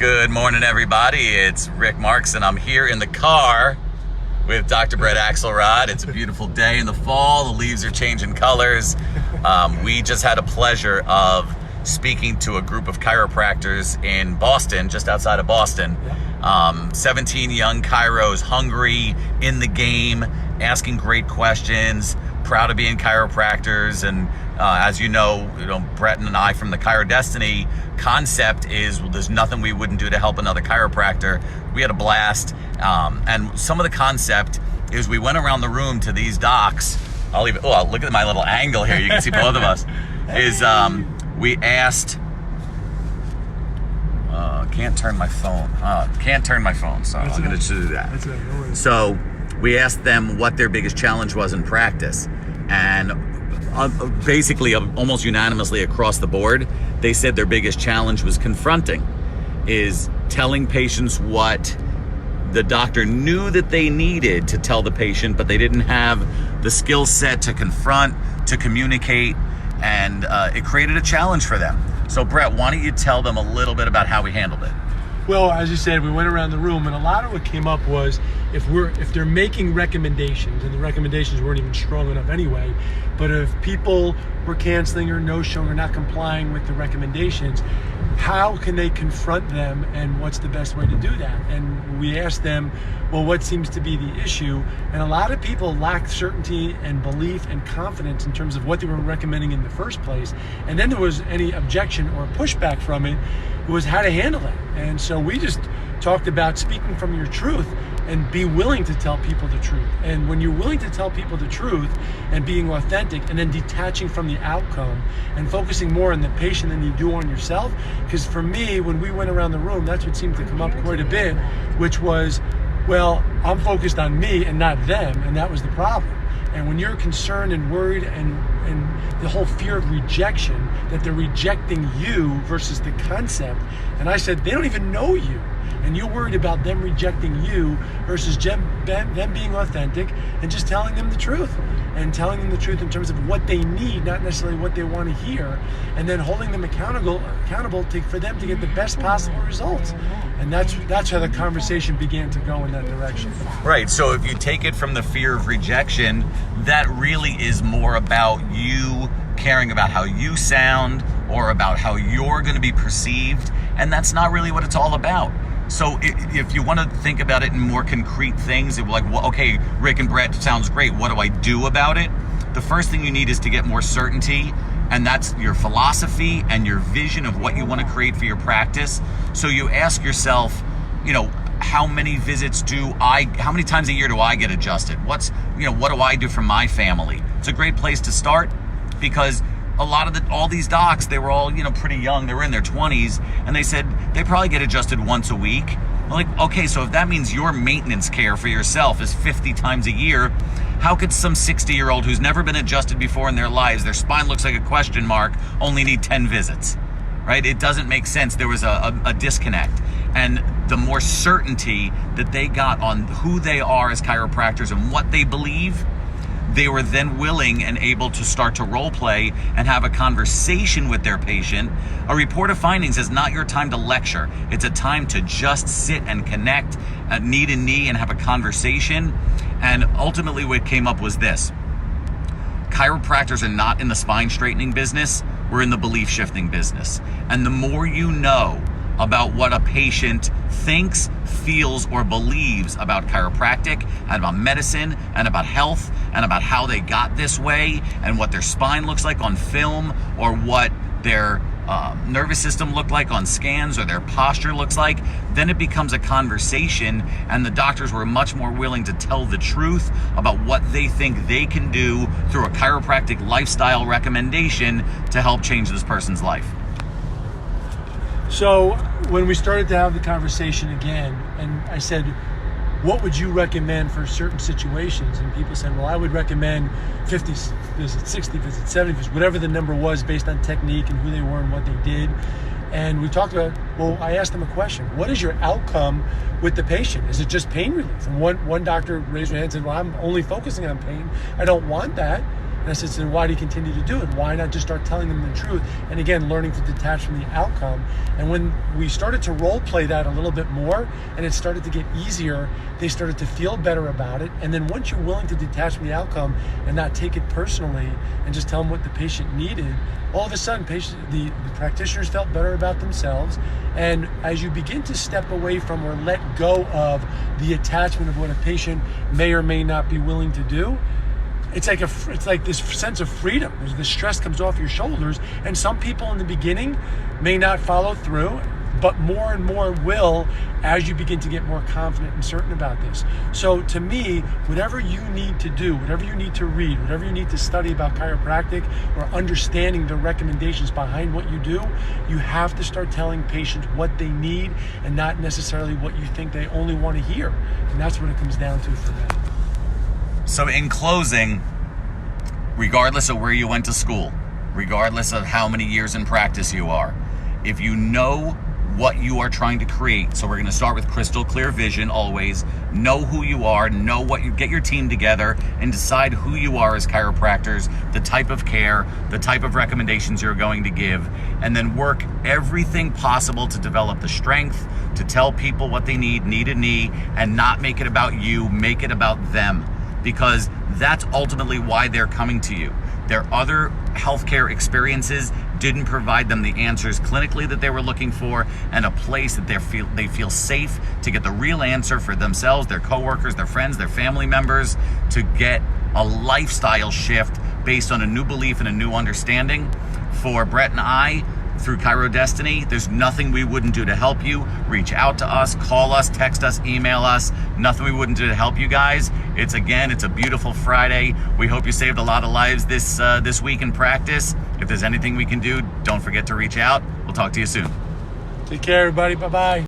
Good morning, everybody. It's Rick Marks, and I'm here in the car with Dr. Brett Axelrod. It's a beautiful day in the fall. The leaves are changing colors. We just had a pleasure of speaking to a group of chiropractors in Boston, just outside of Boston. 17 young chiros, hungry, in the game, asking great questions, proud of being chiropractors. And as you know, Brett and I from the ChiroDestiny concept is there's nothing we wouldn't do to help another chiropractor. We had a blast. And some of the concept is we went around the room to these docs. Look at my little angle here. You can see both of us. We asked, can't turn my phone. So I'm going to do that. That's right, no worries. So we asked them what their biggest challenge was in practice. And basically, almost unanimously across the board, they said their biggest challenge was confronting, is telling patients what the doctor knew that they needed to tell the patient, but they didn't have the skill set to confront, to communicate, and it created a challenge for them. So Brett, why don't you tell them a little bit about how we handled it? Well, as you said, we went around the room, and a lot of what came up was if they're making recommendations, and the recommendations weren't even strong enough anyway, but if people were canceling or no-showing or not complying with the recommendations, how can they confront them, and what's the best way to do that? And we asked them, well, what seems to be the issue? And a lot of people lacked certainty and belief and confidence in terms of what they were recommending in the first place. And then there was any objection or pushback from it, was how to handle it. And so we just talked about speaking from your truth and be willing to tell people the truth. And when you're willing to tell people the truth and being authentic and then detaching from the outcome and focusing more on the patient than you do on yourself, because for me, when we went around the room, that's what seemed to come up quite a bit, which was, well, I'm focused on me and not them, and that was the problem. And when you're concerned and worried and the whole fear of rejection, that they're rejecting you versus the concept, and I said, they don't even know you. And you're worried about them rejecting you versus them being authentic and just telling them the truth. And telling them the truth in terms of what they need, not necessarily what they want to hear. And then holding them accountable for them to get the best possible results. And that's how the conversation began to go in that direction. Right, so if you take it from the fear of rejection, that really is more about you caring about how you sound or about how you're going to be perceived. And that's not really what it's all about. So if you want to think about it in more concrete things, like, well, okay, Rick and Brett sounds great. What do I do about it? The first thing you need is to get more certainty, and that's your philosophy and your vision of what you want to create for your practice. So you ask yourself, how many times a year do I get adjusted? what do I do for my family? It's a great place to start, because all these docs, they were all, pretty young. They were in their 20s, and they said they probably get adjusted once a week. I'm like, okay, so if that means your maintenance care for yourself is 50 times a year, how could some 60-year-old who's never been adjusted before in their lives, their spine looks like a question mark, only need 10 visits, right? It doesn't make sense. There was a disconnect. And the more certainty that they got on who they are as chiropractors and what they believe, they were then willing and able to start to role play and have a conversation with their patient. A report of findings is not your time to lecture. It's a time to just sit and connect knee to knee and have a conversation. And ultimately what came up was this: chiropractors are not in the spine straightening business. We're in the belief shifting business. And the more you know about what a patient thinks, feels, or believes about chiropractic and about medicine and about health and about how they got this way and what their spine looks like on film or what their nervous system looked like on scans or their posture looks like, then it becomes a conversation, and the doctors were much more willing to tell the truth about what they think they can do through a chiropractic lifestyle recommendation to help change this person's life. So when we started to have the conversation again, and I said, what would you recommend for certain situations? And people said, well, I would recommend 50 visits, 60 visits, 70 visits, whatever the number was based on technique and who they were and what they did. And we talked about, well, I asked them a question. What is your outcome with the patient? Is it just pain relief? And one doctor raised her hand and said, well, I'm only focusing on pain. I don't want that. And I said, so then why do you continue to do it? Why not just start telling them the truth? And again, learning to detach from the outcome. And when we started to role play that a little bit more, and it started to get easier, they started to feel better about it. And then once you're willing to detach from the outcome and not take it personally and just tell them what the patient needed, all of a sudden the practitioners felt better about themselves. And as you begin to step away from or let go of the attachment of what a patient may or may not be willing to do, it's like this sense of freedom. The stress comes off your shoulders, and some people in the beginning may not follow through, but more and more will as you begin to get more confident and certain about this. So to me, whatever you need to do, whatever you need to read, whatever you need to study about chiropractic or understanding the recommendations behind what you do, you have to start telling patients what they need and not necessarily what you think they only want to hear. And that's what it comes down to for them. So in closing, regardless of where you went to school, regardless of how many years in practice you are, if you know what you are trying to create, so we're going to start with crystal clear vision always, know who you are, know what you, get your team together and decide who you are as chiropractors, the type of care, the type of recommendations you're going to give, and then work everything possible to develop the strength, to tell people what they need a knee, and not make it about you, make it about them. Because that's ultimately why they're coming to you. Their other healthcare experiences didn't provide them the answers clinically that they were looking for, and a place that they feel safe to get the real answer for themselves, their coworkers, their friends, their family members, to get a lifestyle shift based on a new belief and a new understanding. For Brett and I, through ChiroDestiny, there's nothing we wouldn't do to help you. Reach out to us, call us, text us, email us. Nothing we wouldn't do to help you guys. It's a beautiful Friday. We hope you saved a lot of lives this week in practice. If there's anything we can do, don't forget to reach out. We'll talk to you soon. Take care, everybody. Bye-bye.